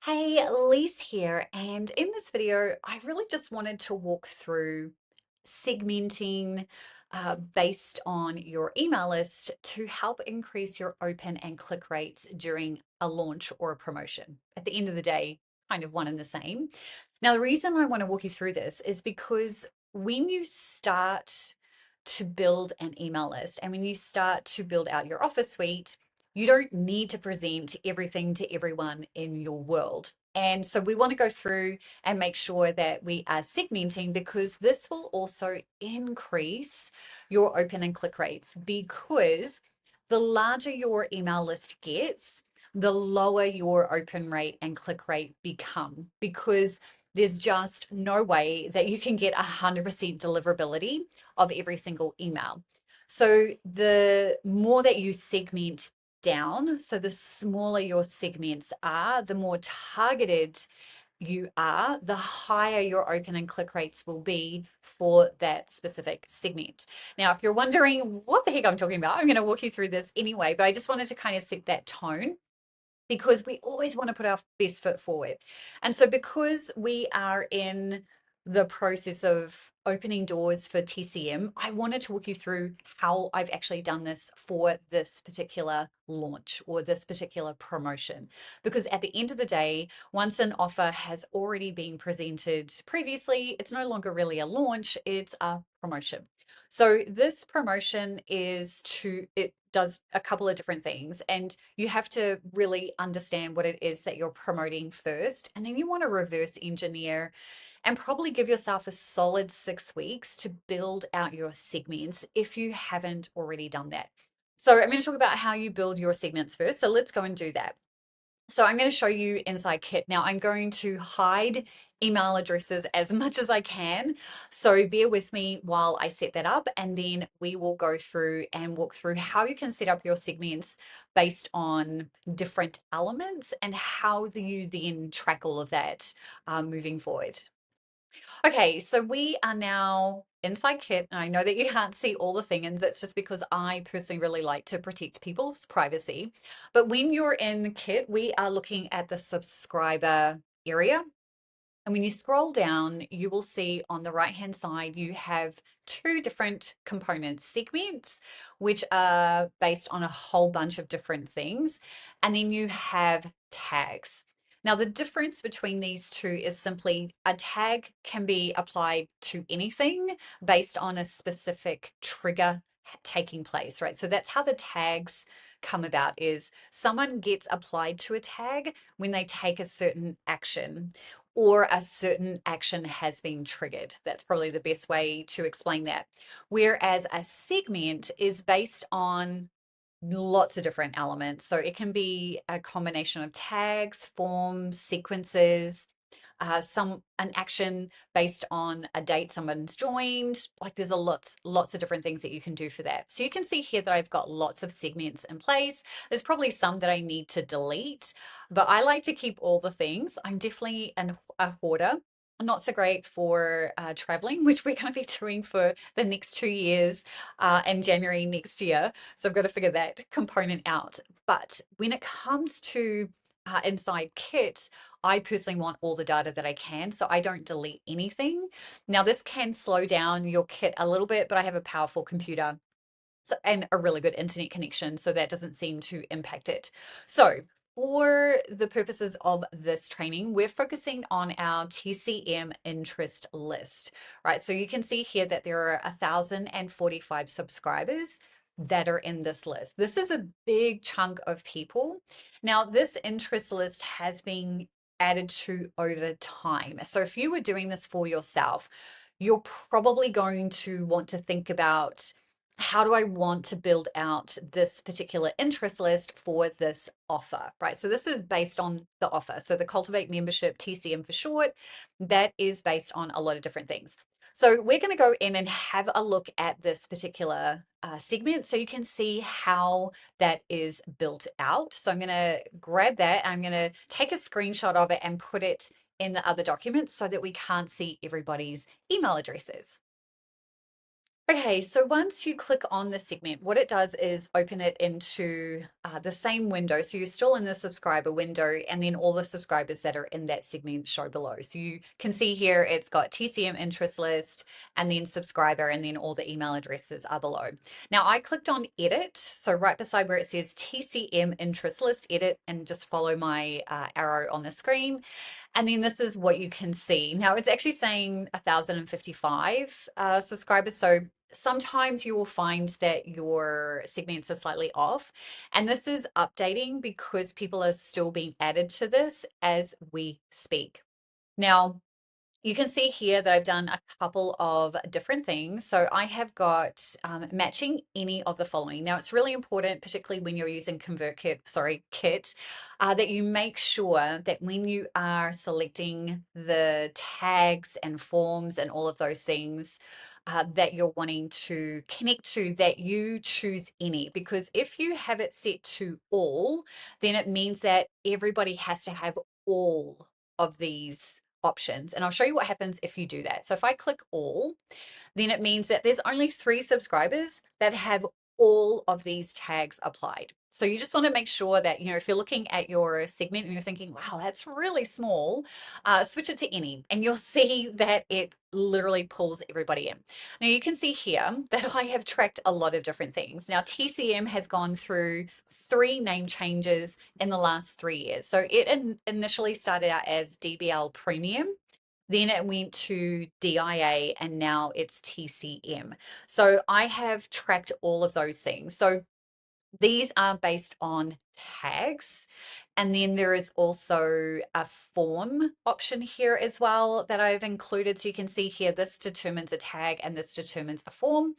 Hey, Lise here, and in this video, I really just wanted to walk through segmenting based on your email list to help increase your open and click rates during a launch or a promotion. At the end of the day, kind of one and the same. Now, the reason I want to walk you through this is because when you start to build an email list and when you start to build out your offer suite, you don't need to present everything to everyone in your world. And so we want to go through and make sure that we are segmenting because this will also increase your open and click rates because the larger your email list gets, the lower your open rate and click rate become because there's just no way that you can get 100% deliverability of every single email. So the more that you segment down. So the smaller your segments are, the more targeted you are, the higher your open and click rates will be for that specific segment. Now, if you're wondering what the heck I'm talking about, I'm going to walk you through this anyway, but I just wanted to kind of set that tone because we always want to put our best foot forward. And so, because we are in the process of opening doors for TCM, I wanted to walk you through how I've actually done this for this particular launch or this particular promotion. Because at the end of the day, once an offer has already been presented previously, it's no longer really a launch, it's a promotion. So this promotion it does a couple of different things, and you have to really understand what it is that you're promoting first. And then you want to reverse engineer and probably give yourself a solid 6 weeks to build out your segments if you haven't already done that. So I'm going to talk about how you build your segments first. So let's go and do that. So I'm going to show you inside Kit. Now I'm going to hide email addresses as much as I can. So bear with me while I set that up and then we will go through and walk through how you can set up your segments based on different elements and how you then track all of that moving forward. Okay, so we are now inside Kit, and I know that you can't see all the things. That's just because I personally really like to protect people's privacy. But when you're in Kit, we are looking at the subscriber area. And when you scroll down, you will see on the right-hand side, you have two different components, segments, which are based on a whole bunch of different things. And then you have tags. Now, the difference between these two is simply a tag can be applied to anything based on a specific trigger taking place, right? So that's how the tags come about is someone gets applied to a tag when they take a certain action or a certain action has been triggered. That's probably the best way to explain that. Whereas a segment is based on lots of different elements. So it can be a combination of tags, forms, sequences, an action based on a date someone's joined. Like there's lots of different things that you can do for that. So you can see here that I've got lots of segments in place. There's probably some that I need to delete, but I like to keep all the things. I'm definitely a hoarder. Not so great for traveling, which we're going to be doing for the next 2 years in January next year. So I've got to figure that component out. But when it comes to inside Kit, I personally want all the data that I can, so I don't delete anything. Now, this can slow down your Kit a little bit, but I have a powerful computer and a really good internet connection, so that doesn't seem to impact it. So, for the purposes of this training, we're focusing on our TCM interest list, right? So you can see here that there are 1,045 subscribers that are in this list. This is a big chunk of people. Now, this interest list has been added to over time. So if you were doing this for yourself, you're probably going to want to think about how do I want to build out this particular interest list for this offer, right? So this is based on the offer. So the Cultivate Membership, TCM for short, that is based on a lot of different things. So we're going to go in and have a look at this particular segment so you can see how that is built out. So I'm going to grab that. I'm going to take a screenshot of it and put it in the other documents so that we can't see everybody's email addresses. Okay, so once you click on the segment, what it does is open it into the same window. So you're still in the subscriber window, and then all the subscribers that are in that segment show below. So you can see here it's got TCM interest list, and then subscriber, and then all the email addresses are below. Now I clicked on edit. So right beside where it says TCM interest list, edit, and just follow my arrow on the screen. And then this is what you can see. Now it's actually saying 1,055 subscribers. So sometimes you will find that your segments are slightly off. And this is updating because people are still being added to this as we speak. Now, you can see here that I've done a couple of different things. So I have got matching any of the following. Now it's really important, particularly when you're using Kit, that you make sure that when you are selecting the tags and forms and all of those things, that you're wanting to connect to, that you choose any, because if you have it set to all, then it means that everybody has to have all of these options. And I'll show you what happens if you do that. So if I click all, then it means that there's only 3 subscribers that have all of these tags applied. So you just want to make sure that, if you're looking at your segment and you're thinking, wow, that's really small, switch it to any, and you'll see that it literally pulls everybody in. Now you can see here that I have tracked a lot of different things. Now TCM has gone through 3 name changes in the last 3 years. So it initially started out as DBL Premium, then it went to DIA, and now it's TCM. So I have tracked all of those things. So these are based on tags. And then there is also a form option here as well that I've included. So you can see here, this determines a tag and this determines a form.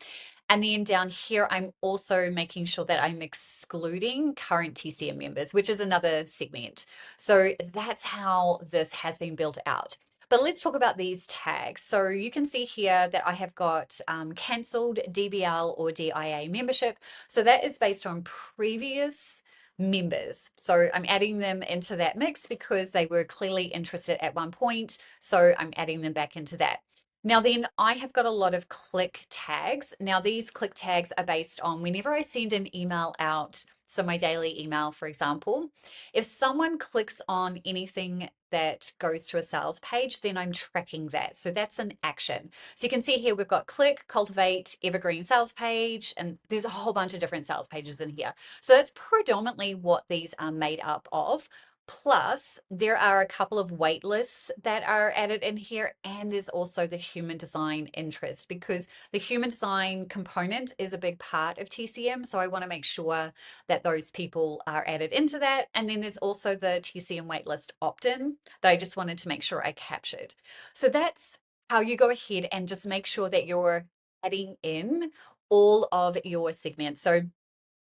And then down here, I'm also making sure that I'm excluding current TCM members, which is another segment. So that's how this has been built out. But let's talk about these tags. So you can see here that I have got cancelled DBL or DIA membership. So that is based on previous members. So I'm adding them into that mix because they were clearly interested at one point. So I'm adding them back into that. Now then, I have got a lot of click tags. Now these click tags are based on whenever I send an email out, so my daily email, for example, if someone clicks on anything that goes to a sales page, then I'm tracking that. So that's an action. So you can see here we've got click, cultivate, evergreen sales page, and there's a whole bunch of different sales pages in here. So that's predominantly what these are made up of. Plus, there are a couple of wait lists that are added in here, and there's also the human design interest, because the human design component is a big part of TCM. So I want to make sure that those people are added into that. And then there's also the TCM waitlist opt-in that I just wanted to make sure I captured. So that's how you go ahead and just make sure that you're adding in all of your segments. So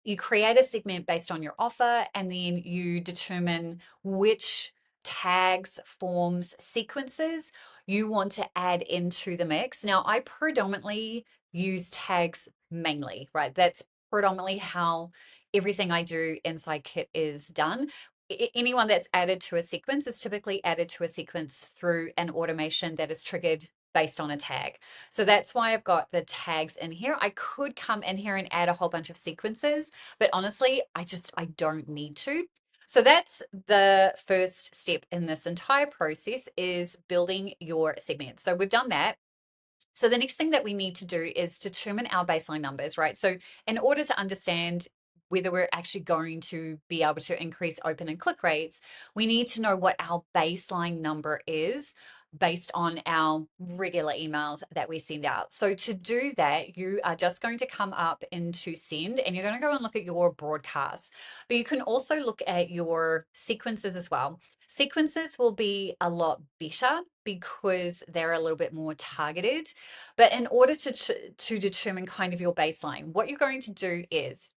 you create a segment based on your offer, and then you determine which tags, forms, sequences you want to add into the mix. Now, I predominantly use tags mainly, right? That's predominantly how everything I do inside Kit is done. Anyone that's added to a sequence is typically added to a sequence through an automation that is triggered based on a tag. So that's why I've got the tags in here. I could come in here and add a whole bunch of sequences, but honestly, I don't need to. So that's the first step in this entire process, is building your segment. So we've done that. So the next thing that we need to do is determine our baseline numbers, right? So in order to understand whether we're actually going to be able to increase open and click rates, we need to know what our baseline number is based on our regular emails that we send out. So to do that, you are just going to come up into send, and you're going to go and look at your broadcasts. But you can also look at your sequences as well. Sequences will be a lot better because they're a little bit more targeted. But in order to determine kind of your baseline, what you're going to do is,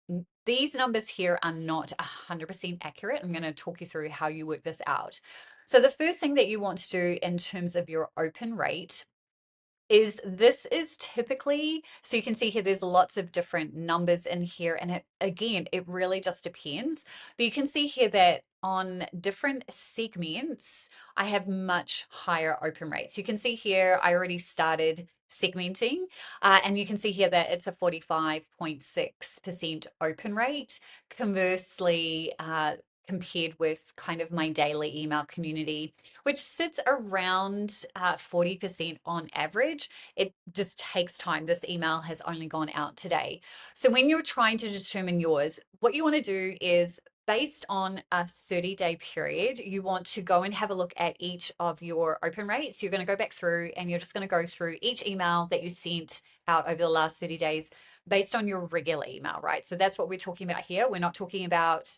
these numbers here are not 100% accurate. I'm going to talk you through how you work this out. So the first thing that you want to do in terms of your open rate is, this is typically, so you can see here there's lots of different numbers in here, and it really just depends. But you can see here that on different segments, I have much higher open rates. You can see here, I already started segmenting, and you can see here that it's a 45.6% open rate. Conversely, compared with kind of my daily email community, which sits around 40% on average. It just takes time. This email has only gone out today. So when you're trying to determine yours, what you want to do is based on a 30-day period, you want to go and have a look at each of your open rates. You're going to go back through and you're just going to go through each email that you sent out over the last 30 days based on your regular email, right? So that's what we're talking about here. We're not talking about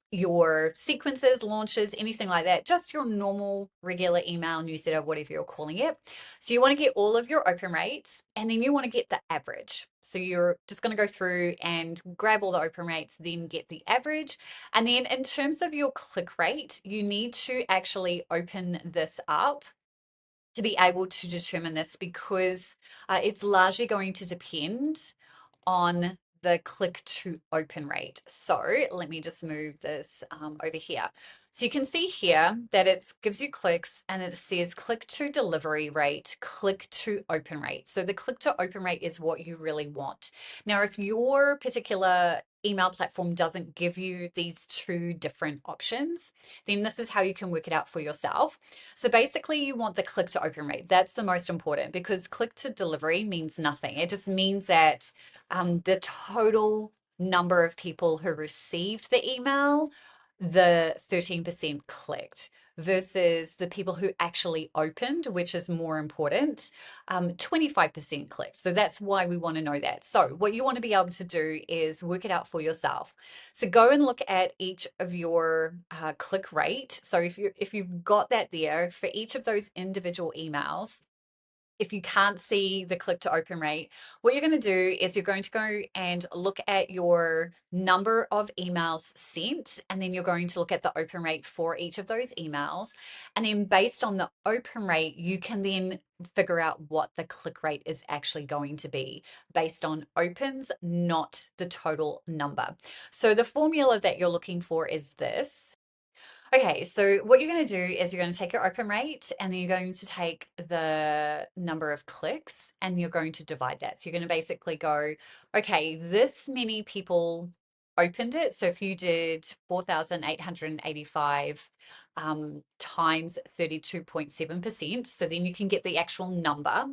your sequences, launches, anything like that, just your normal regular email newsletter, whatever you're calling it. So you want to get all of your open rates and then you want to get the average. So you're just going to go through and grab all the open rates, then get the average. And then in terms of your click rate, you need to actually open this up to be able to determine this because it's largely going to depend on the click to open rate. So let me just move this over here. So you can see here that it gives you clicks and it says click to delivery rate, click to open rate. So the click to open rate is what you really want. Now, if your particular email platform doesn't give you these two different options, then this is how you can work it out for yourself. So basically, you want the click to open rate. That's the most important because click to delivery means nothing. It just means that the total number of people who received the email, the 13% clicked versus the people who actually opened, which is more important, 25% clicked. So that's why we want to know that. So what you want to be able to do is work it out for yourself. So go and look at each of your click rate. So if you've got that there for each of those individual emails, if you can't see the click to open rate, what you're going to do is you're going to go and look at your number of emails sent, and then you're going to look at the open rate for each of those emails. And then based on the open rate, you can then figure out what the click rate is actually going to be based on opens, not the total number. So the formula that you're looking for is this. Okay, so what you're going to do is you're going to take your open rate and then you're going to take the number of clicks and you're going to divide that. So you're going to basically go, okay, this many people opened it. So if you did 4,885 times 32.7%, so then you can get the actual number.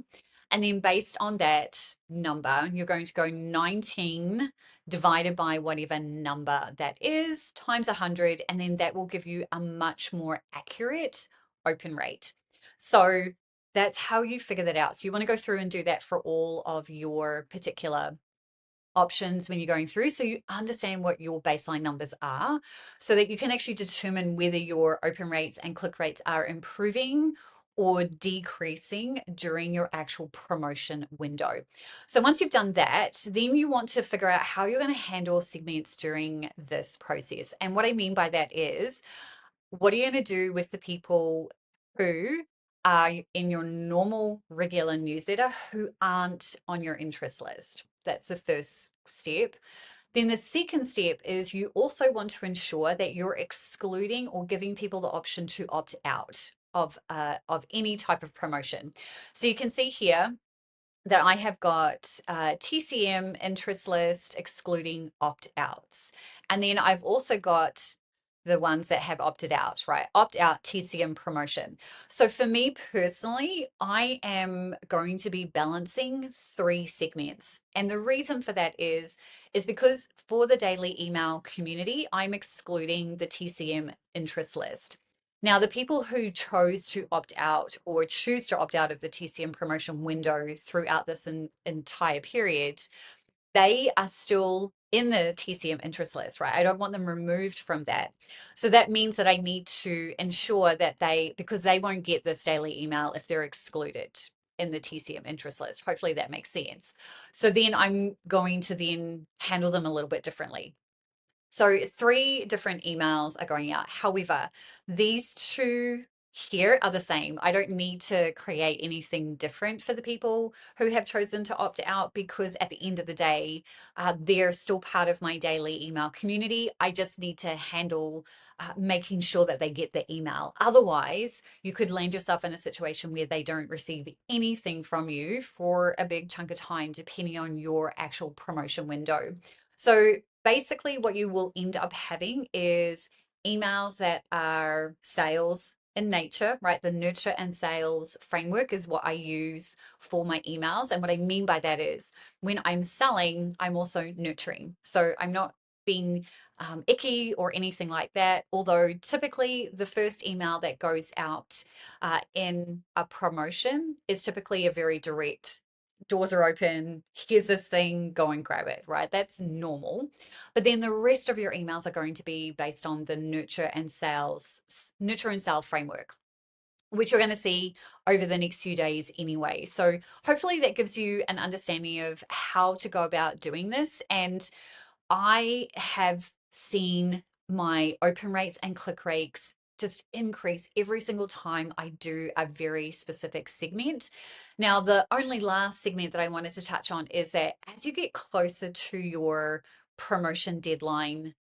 And then based on that number, you're going to go 19 divided by whatever number that is times 100, and then that will give you a much more accurate open rate. So that's how you figure that out. So you want to go through and do that for all of your particular options when you're going through, so you understand what your baseline numbers are so that you can actually determine whether your open rates and click rates are improving or decreasing during your actual promotion window. So once you've done that, then you want to figure out how you're going to handle segments during this process. And what I mean by that is, what are you going to do with the people who are in your normal regular newsletter who aren't on your interest list? That's the first step. Then the second step is you also want to ensure that you're excluding or giving people the option to opt out of any type of promotion. So you can see here that I have got TCM interest list excluding opt-outs. And then I've also got the ones that have opted out, right? Opt out TCM promotion. So for me personally, I am going to be balancing three segments. And the reason for that is because for the daily email community, I'm excluding the TCM interest list. Now, the people who chose to opt out or choose to opt out of the TCM promotion window throughout this entire period, they are still in the TCM interest list, right? I don't want them removed from that. So that means that I need to ensure that because they won't get this daily email if they're excluded in the TCM interest list. Hopefully that makes sense. So then I'm going to then handle them a little bit differently. So three different emails are going out. However, these two here are the same. I don't need to create anything different for the people who have chosen to opt out, because at the end of the day, they're still part of my daily email community. I just need to handle making sure that they get the email. Otherwise, you could land yourself in a situation where they don't receive anything from you for a big chunk of time, depending on your actual promotion window. So basically, what you will end up having is emails that are sales in nature, right? The nurture and sales framework is what I use for my emails. And what I mean by that is when I'm selling, I'm also nurturing. So I'm not being icky or anything like that. Although typically the first email that goes out in a promotion is typically a very direct, doors are open, here's this thing, go and grab it, right? That's normal. But then the rest of your emails are going to be based on the nurture and sell framework, which you're going to see over the next few days anyway. So hopefully that gives you an understanding of how to go about doing this. And I have seen my open rates and click rates just increase every single time I do a very specific segment. Now, the only last segment that I wanted to touch on is that as you get closer to your promotion deadline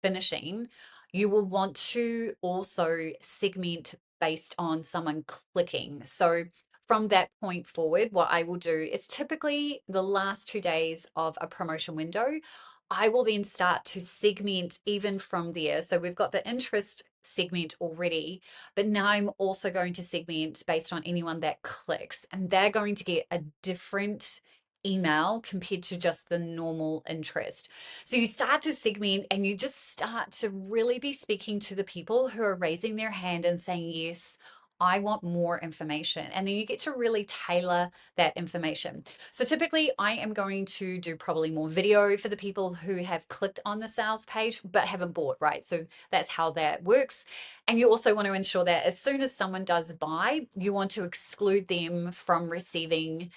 finishing, you will want to also segment based on someone clicking. So from that point forward, what I will do is typically the last 2 days of a promotion window, I will then start to segment even from there. So we've got the interest segment already, but now I'm also going to segment based on anyone that clicks, and they're going to get a different email compared to just the normal interest. So you start to segment and you just start to really be speaking to the people who are raising their hand and saying, yes, I want more information. And then you get to really tailor that information. So typically I am going to do probably more video for the people who have clicked on the sales page but haven't bought, right? So that's how that works. And you also want to ensure that as soon as someone does buy, you want to exclude them from receiving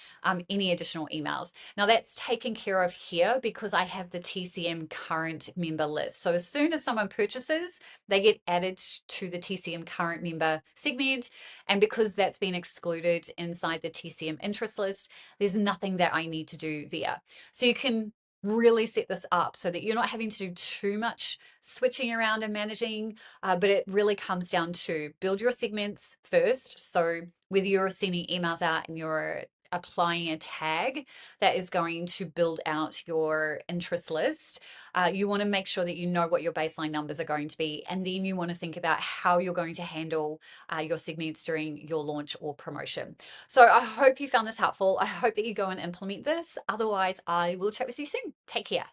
any additional emails. Now that's taken care of here because I have the TCM current member list. So as soon as someone purchases, they get added to the TCM current member segment. And because that's been excluded inside the TCM interest list, there's nothing that I need to do there. So you can really set this up so that you're not having to do too much switching around and managing, but it really comes down to build your segments first. So whether you're sending emails out and you're applying a tag that is going to build out your interest list, you want to make sure that you know what your baseline numbers are going to be. And then you want to think about how you're going to handle your segments during your launch or promotion. So I hope you found this helpful. I hope that you go and implement this. Otherwise, I will chat with you soon. Take care.